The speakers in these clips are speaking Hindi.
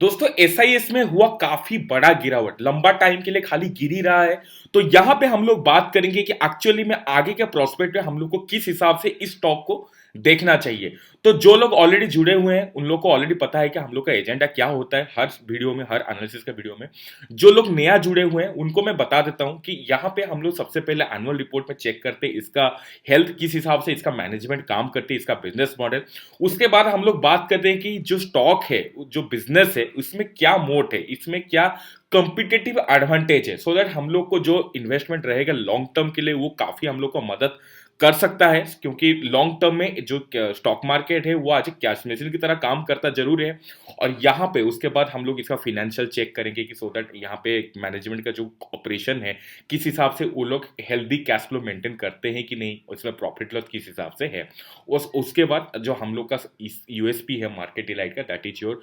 दोस्तों एसआईएस में हुआ काफी बड़ा गिरावट, लंबा टाइम के लिए खाली गिर ही रहा है। तो यहां पे हम लोग बात करेंगे कि एक्चुअली में आगे के प्रोस्पेक्ट में हम लोग को किस हिसाब से इस स्टॉक को देखना चाहिए। तो जो लोग ऑलरेडी जुड़े हुए हैं उन लोग को ऑलरेडी पता है कि हम लोग का एजेंडा क्या होता है हर वीडियो में, हर एनालिसिस का वीडियो में। जो लोग नया जुड़े हुए हैं उनको मैं बता देता हूं कि यहाँ पे हम लोग सबसे पहले एनुअल रिपोर्ट में चेक करते हैं इसका हेल्थ किस हिसाब से, इसका मैनेजमेंट काम करती है, इसका बिजनेस मॉडल। उसके बाद हम लोग बात करते हैं कि जो स्टॉक है, जो बिजनेस है, उसमें क्या मोट है, इसमें क्या कंपिटेटिव एडवांटेज है, सो दैट हम लोग को जो इन्वेस्टमेंट रहेगा लॉन्ग टर्म के लिए वो काफी हम लोग को मदद कर सकता है। क्योंकि लॉन्ग टर्म में जो स्टॉक मार्केट है वो आज कैश मशीन की तरह काम करता जरूर है। और यहाँ पे उसके बाद हम लोग इसका फिनेंशियल चेक करेंगे कि सो दैट यहाँ पे मैनेजमेंट का जो ऑपरेशन है किस हिसाब से वो लोग हेल्दी कैश फ्लो मेंटेन करते हैं कि नहीं, उसमें प्रॉफिट लॉस किस हिसाब से है। उसके बाद जो हम लोग का यूएसपी है मार्केट डिलाइट का, that is your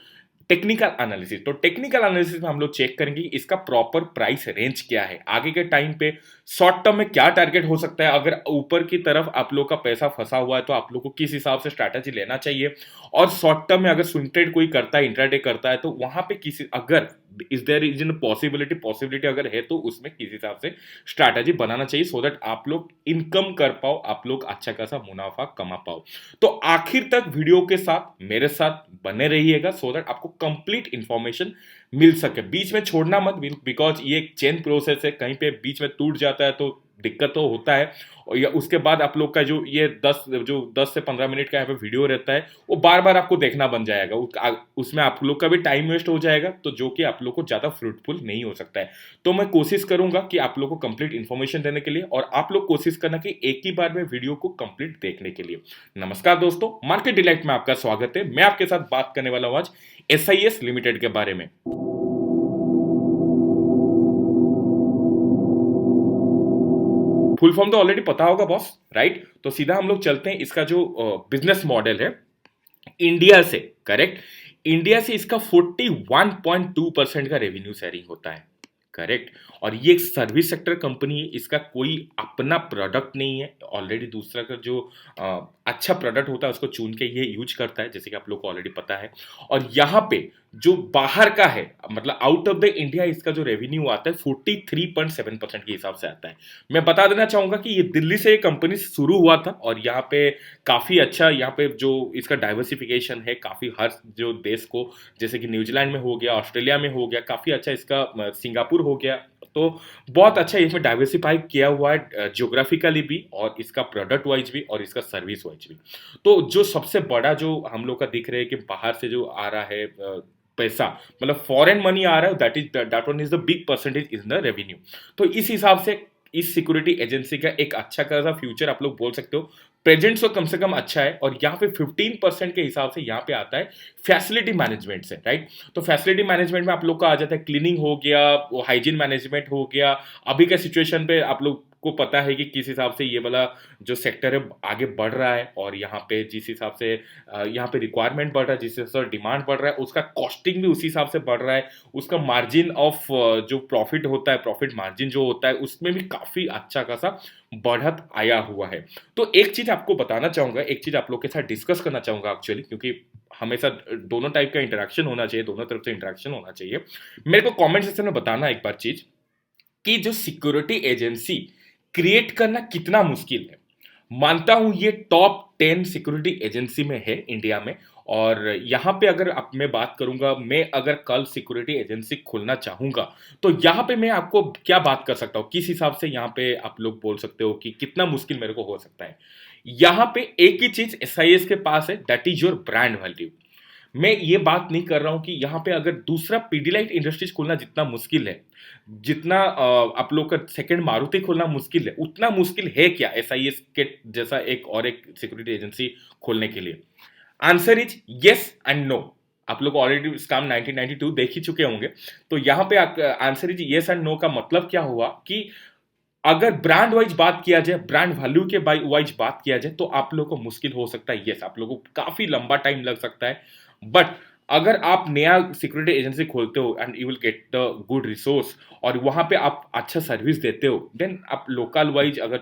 technical analysis. तो टेक्निकल एनालिसिस में हम लोग चेक करेंगे कि इसका प्रॉपर प्राइस रेंज क्या है, आगे के टाइम पे शॉर्ट टर्म में क्या टारगेट हो सकता है। अगर ऊपर की तरफ आप लोग का पैसा फंसा हुआ है तो आप लोग को किस हिसाब से स्ट्रैटेजी लेना चाहिए। और शॉर्ट टर्म में अगर स्विंग ट्रेड कोई करता है, इंट्राडे करता है, तो वहां पे किसी अगर is there is in possibility अगर है तो उसमें किस हिसाब से स्ट्रैटेजी बनाना चाहिए, सो दैट आप लोग इनकम कर पाओ, आप लोग अच्छा खासा मुनाफा कमा पाओ। तो आखिर तक वीडियो के साथ मेरे साथ बने रहिएगा सो दैट आपको कंप्लीट इंफॉर्मेशन मिल सके। बीच में छोड़ना मत, बिकॉज ये एक चेन प्रोसेस है, कहीं पे बीच में टूट जाता है तो दिक्कत तो होता है। और उसके बाद आप लोग का जो ये 10 से 15 मिनट का यहाँ पे वीडियो रहता है वो बार बार आपको देखना बन जाएगा, उसमें आप लोग का भी टाइम वेस्ट हो जाएगा, तो जो कि आप लोग को ज्यादा फ्रूटफुल नहीं हो सकता है। तो मैं कोशिश करूंगा कि आप लोग को कंप्लीट इन्फॉर्मेशन देने के लिए, और आप लोग कोशिश करना कि एक ही बार में वीडियो को कंप्लीट देखने के लिए। नमस्कार दोस्तों, मार्केट डिलाइट में आपका स्वागत है। मैं आपके साथ बात करने वाला हूं आज एसआईएस लिमिटेड के बारे में। फुल फॉर्म तो ऑलरेडी पता होगा बॉस, राइट? तो सीधा हम लोग चलते हैं, इसका जो बिजनेस मॉडल है इंडिया से, करेक्ट, इंडिया से इसका 41.2% का रेवेन्यू शेयरिंग होता है, करेक्ट। और ये एक सर्विस सेक्टर कंपनी है, इसका कोई अपना प्रोडक्ट नहीं है। ऑलरेडी दूसरा का जो अच्छा प्रोडक्ट होता है उसको चुन के ये यूज करता है, जैसे कि आप लोग को ऑलरेडी पता है। और यहाँ पे जो बाहर का है, मतलब आउट ऑफ द इंडिया, इसका जो रेवेन्यू आता है 43.7% के हिसाब से आता है। मैं बता देना चाहूंगा कि ये दिल्ली से कंपनी शुरू हुआ था, और यहाँ पे काफी अच्छा, यहाँ पे जो इसका डाइवर्सिफिकेशन है काफी हर जो देश को, जैसे कि न्यूजीलैंड में हो गया, ऑस्ट्रेलिया में हो गया, काफी अच्छा इसका सिंगापुर हो गया। तो बहुत अच्छा इसमें डाइवर्सिफाई किया हुआ है जियोग्राफिकली भी, और इसका प्रोडक्ट वाइज भी, और इसका सर्विस वाइज भी। तो जो सबसे बड़ा जो हम लोग का दिख रहा है कि बाहर से जो आ रहा है पैसा, मतलब फॉरेन मनी आ रहा है, that one is the big percentage in the revenue. तो इस हिसाब से इस सिक्योरिटी एजेंसी का एक अच्छा खासा फ्यूचर आप लोग बोल सकते हो। प्रेजेंट तो कम से कम अच्छा है, और यहाँ पे 15% के हिसाब से यहाँ पे आता है फैसिलिटी मैनेजमेंट से, राइट। तो फैसिलिटी मैनेजमेंट में आप लोग का आ जाता है क्लीनिंग हो गया, वो हाइजीन मैनेजमेंट हो गया। अभी के सिचुएशन पे आप लोग को पता है कि किस हिसाब से ये वाला जो सेक्टर है आगे बढ़ रहा है, और यहाँ पे जिस हिसाब से यहाँ पे रिक्वायरमेंट बढ़ रहा है, जिस हिसाब से डिमांड बढ़ रहा है, उसका कॉस्टिंग भी उसी हिसाब से बढ़ रहा है। उसका मार्जिन ऑफ जो प्रॉफिट होता है, प्रॉफिट मार्जिन जो होता है, उसमें भी काफी अच्छा खासा बढ़त आया हुआ है। तो एक चीज आपको बताना चाहूंगा, एक चीज आप लोग के साथ डिस्कस करना चाहूंगा एक्चुअली, क्योंकि हमेशा दोनों टाइप का इंटरेक्शन होना चाहिए, दोनों तरफ से इंटरेक्शन होना चाहिए। मेरे को कमेंट सेक्शन में बताना एक बार चीज कि जो सिक्योरिटी एजेंसी क्रिएट करना कितना मुश्किल है। मानता हूं ये टॉप 10 सिक्योरिटी एजेंसी में है इंडिया में। और यहां पे अगर अब मैं बात करूंगा, मैं अगर कल सिक्योरिटी एजेंसी खोलना चाहूंगा तो यहां पे मैं आपको क्या बात कर सकता हूं, किस हिसाब से यहां पे आप लोग बोल सकते हो कि कितना मुश्किल मेरे को हो सकता है। यहां पे एक ही चीज एसआईएस के पास है, that is your brand value. मैं ये बात नहीं कर रहा हूं कि यहां पे अगर दूसरा पीडीलाइट इंडस्ट्रीज खोलना जितना मुश्किल है, जितना आप लोग का सेकंड मारुति खोलना मुश्किल है, उतना मुश्किल है क्या एसआईएस के जैसा एक और एक सिक्योरिटी एजेंसी खोलने के लिए? Answer is yes and no. आप लोग ऑलरेडी स्कैम 1992 देख ही चुके होंगे। तो यहां पे answer is yes and no का मतलब क्या हुआ कि अगर ब्रांड वाइज बात किया जाए, ब्रांड वैल्यू के वाइज बात किया जाए, तो आप लोगों को मुश्किल हो सकता है, यस, आप लोगों को काफी लंबा टाइम लग सकता है। बट अगर आप नया सिक्योरिटी एजेंसी खोलते हो and you will get the good resource, और वहां पे आप अच्छा सर्विस देते हो, देन आप लोकल वाइज अगर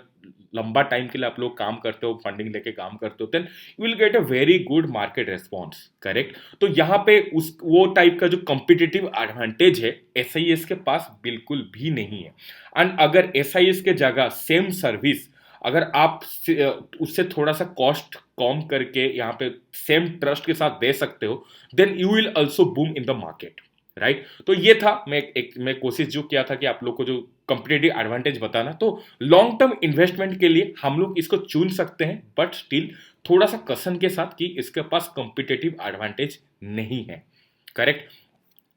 लंबा टाइम के लिए आप लोग काम करते हो, फंडिंग लेके काम करते हो, then you will get a very good market response, correct. तो यहाँ पे उस वो टाइप का जो कॉम्पिटिटिव एडवांटेज है एसआईएस के पास बिल्कुल भी नहीं है। एंड अगर एसआईएस के जगह सेम सर्विस अगर आप उससे थोड़ा सा कॉस्ट कम करके यहाँ पे सेम ट्रस्ट के साथ दे सकते हो, then you will also boom in the market, right. तो ये था मैं कोशिश जो किया था कि आप लोग को जो कंपेटिटिव एडवांटेज बताना। तो लॉन्ग टर्म इन्वेस्टमेंट के लिए हम लोग इसको चुन सकते हैं, बट स्टिल थोड़ा सा कसन के साथ कि इसके पास कंपेटिटिव एडवांटेज नहीं है, करेक्ट।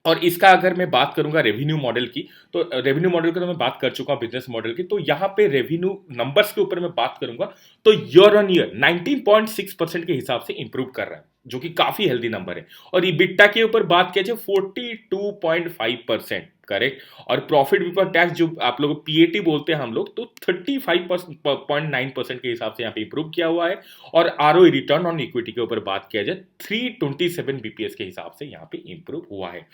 और इसका अगर मैं बात करूंगा रेवेन्यू मॉडल की, तो रेवेन्यू मॉडल की तो मैं बात कर चुका हूं, बिजनेस मॉडल की। तो यहाँ पे रेवेन्यू नंबर्स के ऊपर मैं बात करूंगा, तो ईयर ऑन ईयर 19.6% के हिसाब से इंप्रूव कर रहा है, जो कि काफी हेल्दी नंबर है। और ईबिटा के ऊपर बात किया जाए 42.5%, करेक्ट। और प्रॉफिट बिफोर टैक्स जो आप लोग पीएटी बोलते हैं हम लोग, तो 35.9% के हिसाब से यहाँ पे इंप्रूव किया हुआ है। और आरओई रिटर्न ऑन इक्विटी के ऊपर बात किया जाए 327 बीपीएस के हिसाब से यहाँ पे इंप्रूव हुआ है।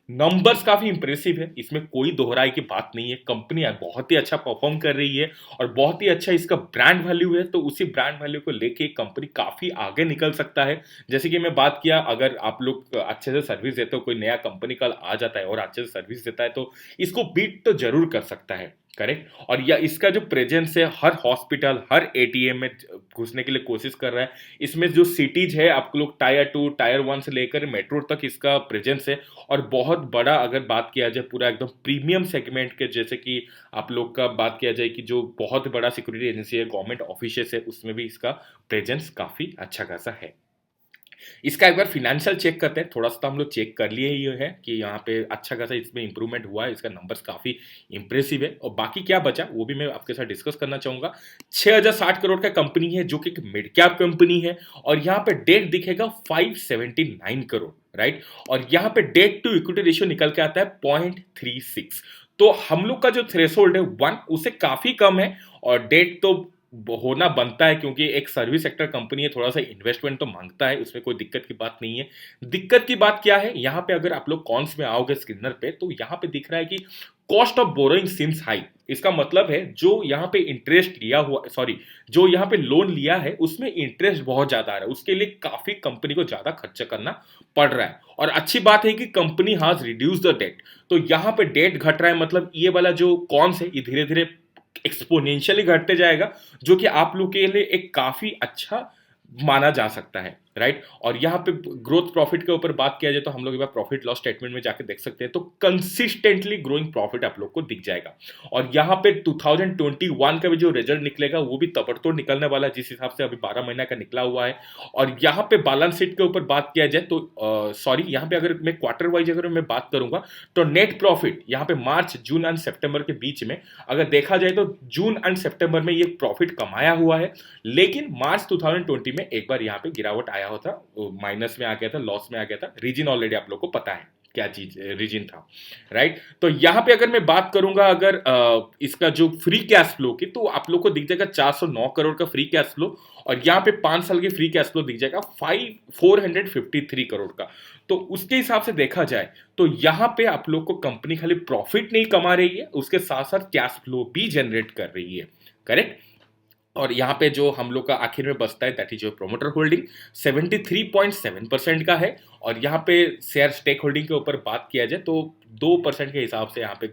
नंबर्स काफी इंप्रेसिव है, इसमें कोई दोहराई की बात नहीं है। कंपनी बहुत ही अच्छा परफॉर्म कर रही है और बहुत ही अच्छा इसका ब्रांड वैल्यू है, तो उसी ब्रांड वैल्यू को लेके कंपनी काफी आगे निकल सकता है। जैसे कि मैं बात किया, अगर आप लोग अच्छे से सर्विस देते हो, कोई नया कंपनी कल आ जाता है और अच्छे से सर्विस देता है, तो इसको बीट तो जरूर कर सकता है, करेक्ट। और या इसका जो प्रेजेंस है, हर हॉस्पिटल हर एटीएम में घुसने के लिए कोशिश कर रहा है। इसमें जो सिटीज है, आप लोग टायर 2 टायर 1 से लेकर मेट्रो तक इसका प्रेजेंस है। और बहुत बड़ा अगर बात किया जाए पूरा एकदम प्रीमियम सेगमेंट के, जैसे कि आप लोग का बात किया जाए कि जो बहुत बड़ा सिक्योरिटी एजेंसी है, गवर्नमेंट ऑफिस है, उसमें भी इसका प्रेजेंस काफी अच्छा खासा है। इसका एक बार फिनेंशियल चेक करते हैं, थोड़ा सा तो हम लोग चेक कर लिए ही है कि यहाँ पे अच्छा खासा इसमें इंप्रूवमेंट हुआ है, इसका नंबर्स काफी इंप्रेसिव है। और बाकी क्या बचा वो भी मैं आपके साथ डिस्कस करना चाहूंगा। 6060 करोड़ का कंपनी है, जो कि एक मिड कैप कंपनी है, और यहाँ पे डेट दिखेगा 579 करोड़, राइट। और यहाँ पे डेट टू इक्विटी रेशियो निकल के आता है 0.36। तो हम लोग का जो थ्रेशोल्ड है 1, उससे काफी कम है। और डेट तो होना बनता है, क्योंकि एक सर्विस सेक्टर कंपनी है, थोड़ा सा इन्वेस्टमेंट तो मांगता है, उसमें कोई दिक्कत की बात नहीं है। दिक्कत की बात क्या है, यहाँ पे अगर आप लोग कॉन्स में आओगे स्क्रीनर पे, तो यहाँ पे दिख रहा है कि cost of borrowing seems high. इसका मतलब है जो यहाँ पे इंटरेस्ट लिया हुआ, सॉरी, जो यहाँ पे लोन लिया है उसमें इंटरेस्ट बहुत ज्यादा आ रहा है, उसके लिए काफी कंपनी को ज्यादा खर्चा करना पड़ रहा है। और अच्छी बात है कि company has reduce the debt. तो यहाँ पे डेट घट रहा है, मतलब ये वाला जो कॉन्स है ये धीरे धीरे एक्सपोनेंशियली घटते जाएगा, जो कि आप लोग के लिए एक काफी अच्छा माना जा सकता है, राइट। और यहाँ पे ग्रोथ प्रॉफिट के ऊपर बात किया जाए, तो हम लोग एक बार प्रॉफिट लॉस स्टेटमेंट में जाके देख सकते हैं, तो कंसिस्टेंटली ग्रोइंग प्रॉफिट आप लोग को दिख जाएगा। और यहाँ पे 2021 का भी जो रिजल्ट निकलेगा वो भी तबड़तोड़ निकलने वाला है, जिस हिसाब से अभी 12 महीना का निकला हुआ है। और यहाँ पे बैलेंस शीट के ऊपर बात किया जाए तो सॉरी, यहाँ पे अगर मैं क्वार्टर वाइज अगर मैं बात करूंगा, तो नेट प्रॉफिट यहाँ पे मार्च जून एंड सितंबर के बीच में अगर देखा जाए, तो जून एंड सितंबर में ये प्रॉफिट कमाया हुआ है। लेकिन मार्च 2020 में एक बार यहाँ पे गिरावट आया होता, माइनस में आ गया था, लॉस में आ गया था। रीजन ऑलरेडी आप लोग को पता है क्या चीज रीजन था, राइट। तो यहां पे अगर मैं बात करूंगा अगर इसका जो फ्री कैश फ्लो की, तो आप लोग को दिख जाएगा 409 करोड़ का फ्री कैश फ्लो। और यहाँ पे 5 साल की फ्री कैश फ्लो दिख जाएगा 453 करोड़ का। तो उसके हिसाब से देखा जाए, तो यहाँ पे आप लोग को कंपनी खाली प्रॉफिट नहीं कमा रही है, उसके साथ साथ कैश फ्लो भी जनरेट कर रही है, करेक्ट। और यहाँ पे जो हम लोग का आखिर में बचता है, दैट इज जो प्रोमोटर होल्डिंग 73.7% का है। और यहाँ पे शेयर स्टेक होल्डिंग के ऊपर बात किया जाए, तो 2% के हिसाब से यहाँ पे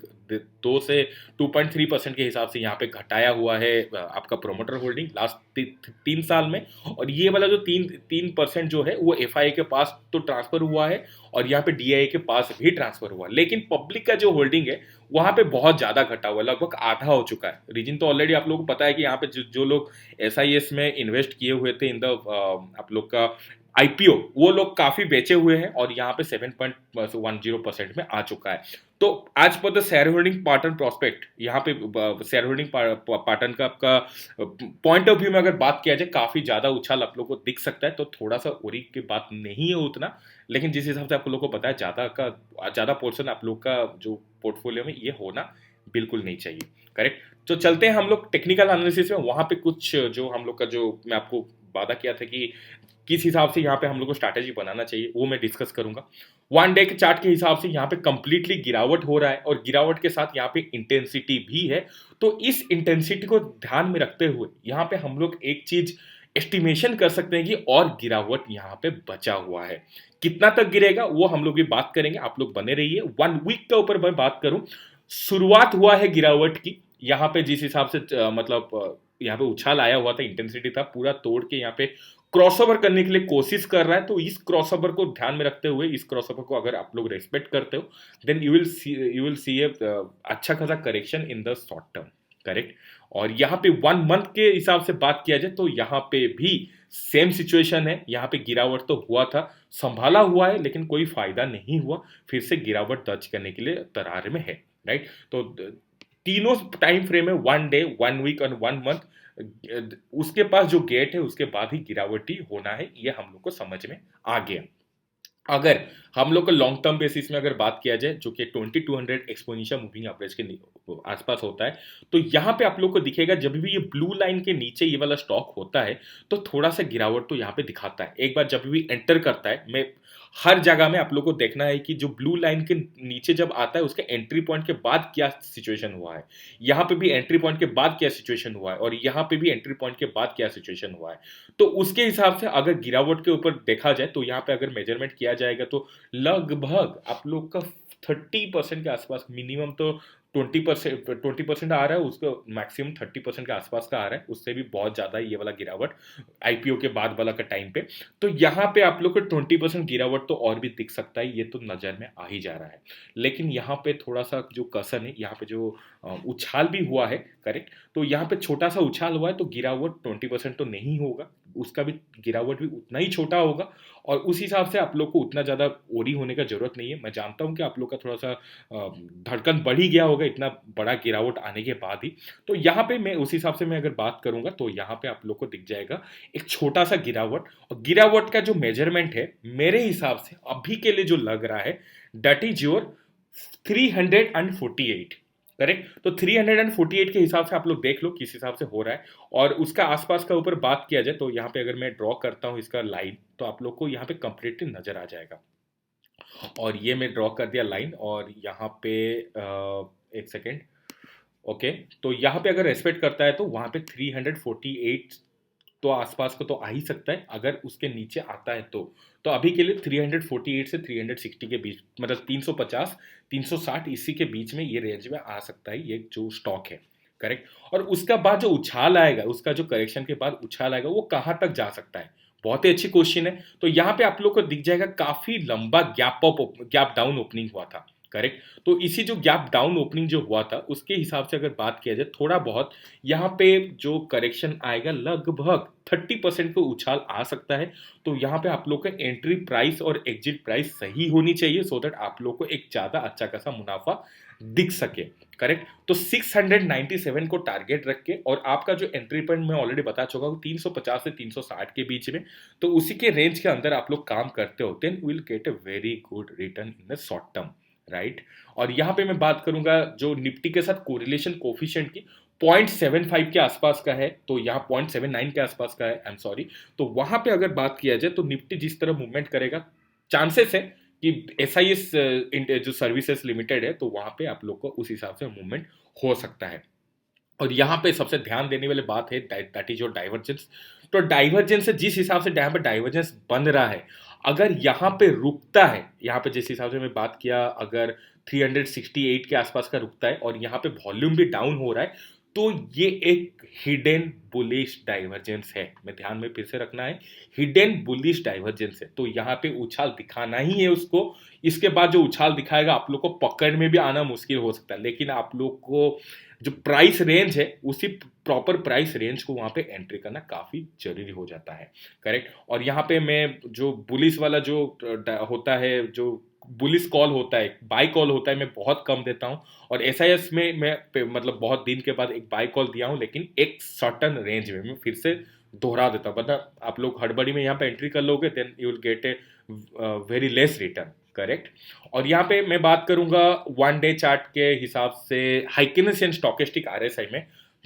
2 से 2.3% के हिसाब से यहाँ पे घटाया हुआ है आपका प्रोमोटर होल्डिंग लास्ट 3 साल में। और ये वाला जो 3% जो है वो एफआईए के पास तो ट्रांसफर हुआ है, और यहाँ पे डीआईए के पास भी ट्रांसफर हुआ। लेकिन पब्लिक का जो होल्डिंग है वहां पे बहुत ज्यादा घटा हुआ है, लगभग आधा हो चुका है। रीजन तो ऑलरेडी आप लोगों को पता है कि यहाँ पे जो लोग एसआईएस में इन्वेस्ट किए हुए थे इन द आप लोग का आईपीओ, वो लोग काफी बेचे हुए हैं, और यहाँ पे 7.10% में आ चुका है। तो आज पर the share holding pattern prospect, यहाँ पे शेयर होल्डिंग पैटर्न का आपका पॉइंट ऑफ व्यू में अगर बात किया जाए, काफी ज्यादा उछाल आप लोग को दिख सकता है। तो थोड़ा सा ओरी की बात नहीं है उतना, लेकिन जिस हिसाब से आप लोग को पता है, ज्यादा पोर्शन आप लोग का जो पोर्टफोलियो में ये होना बिल्कुल नहीं चाहिए, करेक्ट। तो चलते हैं हम लोग टेक्निकल एनालिसिस में। वहां पे कुछ जो हम लोग का, जो मैं आपको वादा किया था कि किस हिसाब से यहाँ पे हम लोग को स्ट्रैटेजी बनाना चाहिए, वो मैं डिस्कस करूंगा। वन डे के चार्ट के हिसाब से यहाँ पे कंप्लीटली गिरावट हो रहा है और गिरावट के साथ यहाँ पे इंटेंसिटी भी है। तो इस इंटेंसिटी को ध्यान में रखते हुए यहाँ पे हम लोग एक चीज एस्टिमेशन कर सकते हैं कि और गिरावट यहाँ पे बचा हुआ है। कितना तक गिरेगा वो हम लोग भी बात करेंगे, आप लोग बने रहिए। 1 वीक के ऊपर मैं बात करूं, शुरुआत हुआ है गिरावट की यहाँ पे जिस हिसाब से यहाँ पे उछाल आया हुआ था, इंटेंसिटी था, पूरा तोड़ के यहाँ पे क्रॉसओवर करने के लिए कोशिश कर रहा है। तो इस क्रॉसओवर को ध्यान में रखते हुए, इस क्रॉसओवर को अगर आप लोग रेस्पेक्ट करते हो, देन यू विल सी ए अच्छा खासा correction in the short term, correct. और यहाँ पे 1 मंथ के हिसाब से बात किया जाए तो यहाँ पे भी सेम सिचुएशन है। यहाँ पे गिरावट तो हुआ था, संभाला हुआ है, लेकिन कोई फायदा नहीं हुआ, फिर से गिरावट दर्ज करने के लिए तरार में है, राइट। तो तीनों टाइम फ्रेम है, 1 डे, 1 वीक और 1 मंथ, उसके पास जो गेट है उसके बाद ही गिरावटी होना है, ये हम लोग को समझ में आ गया। अगर हम लोग को लॉन्ग टर्म बेसिस में अगर बात किया जाए, जो कि 2200 एक्सपोनेंशियल मूविंग एवरेज के आसपास होता है, तो यहाँ पे आप लोग को दिखेगा जब भी ये ब्लू लाइन के नीचे ये वाला स्टॉक होता है तो थोड़ा सा गिरावट तो यहाँ पे दिखाता है। एक बार जब भी एंटर करता है, मैं हर जगह में आप लोग को देखना है कि जो ब्लू लाइन के नीचे जब आता है उसके एंट्री पॉइंट के बाद क्या सिचुएशन हुआ है, यहाँ पे भी एंट्री पॉइंट के बाद क्या सिचुएशन हुआ है और यहाँ पे भी एंट्री पॉइंट के बाद क्या सिचुएशन हुआ है। तो उसके हिसाब से अगर गिरावट के ऊपर देखा जाए तो यहाँ पे अगर मेजरमेंट किया जाएगा तो लगभग आप लोग का 30% के आसपास, मिनिमम तो 20% आ रहा है, उसको मैक्सिमम 30% के आसपास का आ रहा है, उससे भी बहुत ज़्यादा है ये वाला गिरावट आईपीओ के बाद वाला का टाइम पे। तो यहाँ पे आप लोग को 20% गिरावट तो और भी दिख सकता है, ये तो नज़र में आ ही जा रहा है। लेकिन यहाँ पे थोड़ा सा जो कसन है, यहाँ पे जो उछाल भी हुआ है, करेक्ट, तो यहाँ पे छोटा सा उछाल हुआ है तो गिरावट 20% तो नहीं होगा, उसका भी गिरावट भी उतना ही छोटा होगा और उस हिसाब से आप लोग को उतना ज़्यादा ओरी होने का जरूरत नहीं है। मैं जानता हूँ कि आप लोग का थोड़ा सा धड़कन बढ़ ही गया होगा इतना बड़ा गिरावट आने के बाद ही। तो यहाँ पे मैं उस हिसाब से मैं अगर बात करूंगा तो यहाँ पे आप लोग को दिख जाएगा एक छोटा सा गिरावट। और गिरावट का जो मेजरमेंट है मेरे हिसाब से अभी के लिए जो लग रहा है, दैट इज योर 348, करेक्ट। तो 348 के हिसाब से आप लोग देख लो किस हिसाब से हो रहा है। और उसका आसपास का ऊपर बात किया जाए तो यहाँ पे अगर मैं ड्रॉ करता हूँ इसका लाइन, तो आप लोग को यहाँ पे कंप्लीटली नजर आ जाएगा। और ये मैं ड्रॉ कर दिया लाइन, और यहाँ पे एक सेकेंड, ओके। तो यहाँ पे अगर रेस्पेक्ट करता है तो वहाँ पे 348 तो आसपास को तो आ ही सकता है, अगर उसके नीचे आता है तो अभी के लिए 348 से 360 के बीच, मतलब 350 360 इसी के बीच में ये रेंज में आ सकता है ये जो स्टॉक है, करेक्ट। और उसका बाद जो उछाल आएगा, उसका जो करेक्शन के बाद उछाल आएगा वो कहाँ तक जा सकता है, बहुत ही अच्छी क्वेश्चन है। तो यहाँ पे आप लोग को दिख जाएगा काफी लंबा गैप डाउन ओपनिंग हुआ था, करेक्ट। तो इसी जो गैप डाउन ओपनिंग जो हुआ था उसके हिसाब से अगर बात किया जाए, थोड़ा बहुत यहाँ पे जो करेक्शन आएगा लगभग 30% को उछाल आ सकता है। तो यहाँ पे आप लोग का एंट्री प्राइस और एग्जिट प्राइस सही होनी चाहिए, सो दैट आप लोग को एक ज़्यादा अच्छा खासा मुनाफा दिख सके, करेक्ट। तो 697 को टारगेट रख के, और आपका जो एंट्री पॉइंट मैं ऑलरेडी बता चुका हूँ 350 से 360 के बीच में, तो उसी के रेंज के अंदर आप लोग काम करते हो, then will get a very good return in the short term, right. और यहाँ पे मैं बात करूंगा जो निफ्टी के साथ कोरिलेशन कोफिशिएंट की 0.75 के आसपास का है, तो यहाँ 0.79 के आसपास का है, आई एम सॉरी। तो वहां पे अगर बात किया जाए तो निफ्टी जिस तरह मूवमेंट करेगा, चांसेस है कि SIS जो सर्विसेज लिमिटेड है, तो वहां पे आप लोग को उस हिसाब से मूवमेंट हो सकता है। और यहाँ पे सबसे ध्यान देने वाली बात है दैट इज योर डाइवर्जेंस। तो डाइवर्जेंस से जिस हिसाब से यहाँ पे डाइवर्जेंस बन रहा है, अगर यहाँ पे रुकता है, यहाँ पे जिस हिसाब से मैं बात किया, अगर 368 के आसपास का रुकता है और यहाँ पे वॉल्यूम भी डाउन हो रहा है, तो ये एक हिडन बुलिश डाइवर्जेंस है। मैं ध्यान में फिर से रखना है, हिडन बुलिश डाइवर्जेंस है। तो यहाँ पे उछाल दिखाना ही है उसको। इसके बाद जो उछाल दिखाएगा आप लोग को पकड़ में भी आना मुश्किल हो सकता है, लेकिन आप लोग को जो प्राइस रेंज है उसी प्रॉपर प्राइस रेंज को वहां पे एंट्री करना काफी जरूरी हो जाता है, करेक्ट। और यहाँ पे मैं जो बुलिस वाला जो होता है, जो बुलिस कॉल होता है, बाय कॉल होता है, मैं बहुत कम देता हूँ। और SIS में मैं मतलब बहुत दिन के बाद एक बाय कॉल दिया हूँ, लेकिन एक सर्टन रेंज में मैं फिर से दोहरा देता हूँ, मतलब आप लोग हड़बड़ी में यहाँ पे एंट्री कर लोगे, then you will get a very less return, correct. और यहाँ पे मैं बात करूंगा 1 डे चार्ट के हिसाब से हाइकिनेस एंड स्टोकेस्टिक RSI में।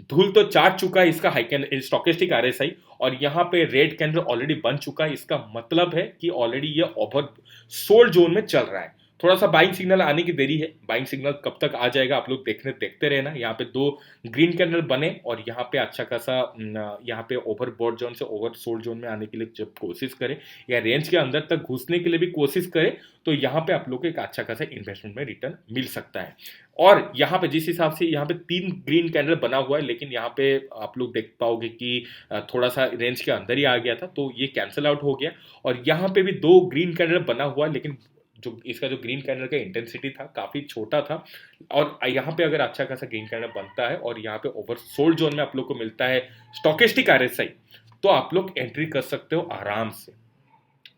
धूल तो चाट चुका है इसका स्टोकेस्टिक RSI, और यहाँ पे रेड कैंडल ऑलरेडी बन चुका है, इसका मतलब है कि ऑलरेडी ये ओवर सोल्ड जोन में चल रहा है। थोड़ा सा बाइंग सिग्नल आने की देरी है, बाइंग सिग्नल कब तक आ जाएगा आप लोग देखते रहना। यहाँ पे दो ग्रीन कैंडल बने और यहाँ पे अच्छा खासा यहाँ पे ओवर बॉट जोन से ओवर सोल्ड जोन में आने के लिए जब कोशिश करें या रेंज के अंदर तक घुसने के लिए भी कोशिश करें, तो यहाँ पे आप लोग को एक अच्छा खासा इन्वेस्टमेंट में रिटर्न मिल सकता है। और यहाँ पे जिस हिसाब से यहाँ पे 3 ग्रीन कैंडल बना हुआ है, लेकिन यहाँ पे आप लोग देख पाओगे कि थोड़ा सा रेंज के अंदर ही आ गया था, तो ये कैंसिल आउट हो गया। और यहाँ पे भी 2 ग्रीन कैंडल बना हुआ है, लेकिन जो इसका जो ग्रीन कैंडल का इंटेंसिटी था काफी छोटा था। और यहाँ पे अगर अच्छा खासा ग्रीन कैंडल बनता है और यहाँ पे ओवर सोल्ड जोन में आप लोग को मिलता है स्टोकेस्टिक आरएसआई, तो आप लोग एंट्री कर सकते हो आराम से।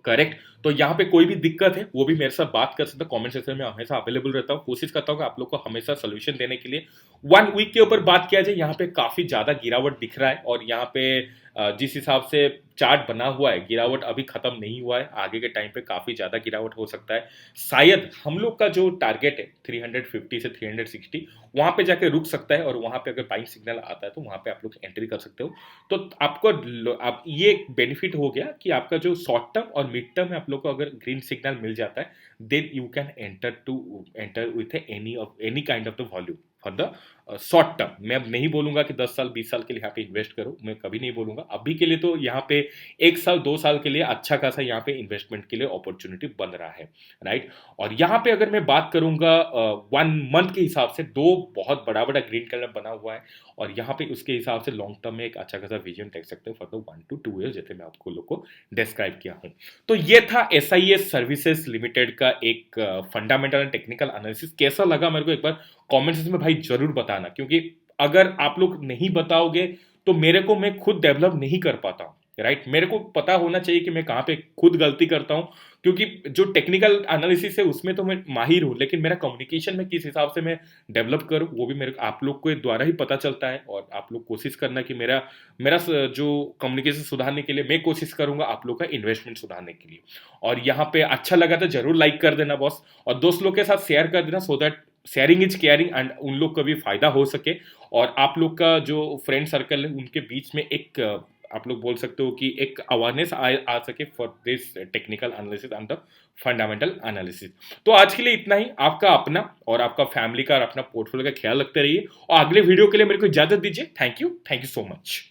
करेक्ट। तो यहाँ पे कोई भी दिक्कत है वो भी मेरे साथ बात कर सकते हो, कमेंट सेक्शन में हमेशा अवेलेबल रहता हूँ, कोशिश करता हूँ कि आप लोग को हमेशा सोल्यूशन देने के लिए। 1 वीक के ऊपर बात किया जाए, यहाँ पे काफी ज्यादा गिरावट दिख रहा है और यहाँ पे जिस हिसाब से चार्ट बना हुआ है, गिरावट अभी खत्म नहीं हुआ है, आगे के टाइम पे काफी ज्यादा गिरावट हो सकता है। शायद हम लोग का जो टारगेट है 350 से 360 वहां पे जाके रुक सकता है और वहां पे अगर बाइंग सिग्नल आता है तो वहां पे आप लोग एंट्री कर सकते हो। तो आपको आप ये बेनिफिट हो गया कि आपका जो शॉर्ट टर्म और मिड टर्म है, आप लोग को अगर ग्रीन सिग्नल मिल जाता है, then you can enter with any kind of the volume for the short term. मैं अब नहीं बोलूंगा कि 10 साल 20 साल के लिए यहाँ पे इन्वेस्ट करो, मैं कभी नहीं बोलूंगा। अभी के लिए तो यहाँ पे 1 साल 2 साल के लिए अच्छा खासा यहाँ पे इन्वेस्टमेंट के लिए अपॉर्चुनिटी बन रहा है, राइट। और यहाँ पे अगर मैं बात करूंगा 1 मंथ के हिसाब से, 2 बहुत बड़ा बड़ा ग्रीन कलर बना हुआ है और यहाँ पे उसके हिसाब से लॉन्ग टर्म में एक अच्छा खासा विजन देख सकते हो फॉर द 1 to 2 ईयर्स, जैसे मैं आपको लोग को डिस्क्राइब किया हूँ। तो ये था SIS सर्विसेज लिमिटेड का एक फंडामेंटल एंड टेक्निकल एनालिसिस। कैसा लगा मेरे को एक बार कमेंट सेक्शन में भाई जरूर बताना, क्योंकि अगर आप लोग नहीं बताओगे तो मेरे को मैं खुद डेवलप नहीं कर पाता हूँ, राइट। मेरे को पता होना चाहिए कि मैं कहाँ पे खुद गलती करता हूँ, क्योंकि जो टेक्निकल एनालिसिस है उसमें तो मैं माहिर हूँ, लेकिन मेरा कम्युनिकेशन में किस हिसाब से मैं डेवलप करूँ वो भी मेरे आप लोग को द्वारा ही पता चलता है। और आप लोग कोशिश करना कि मेरा मेरा जो कम्युनिकेशन सुधारने के लिए मैं कोशिश करूंगा, आप लोग का इन्वेस्टमेंट सुधारने के लिए। और यहाँ पे अच्छा लगा तो जरूर लाइक कर देना बॉस, और दोस्त लोग के साथ शेयर कर देना, so that sharing is caring and उन लोग का भी फायदा हो सके। और आप लोग का जो फ्रेंड सर्कल है उनके बीच में एक आप लोग बोल सकते हो कि एक अवेयरनेस आ सके for this technical analysis and the fundamental analysis. तो आज के लिए इतना ही। आपका अपना और आपका फैमिली का और अपना पोर्टफोलियो का ख्याल रखते रहिए और अगले वीडियो के लिए मेरे को इजाजत दीजिए। Thank you so much.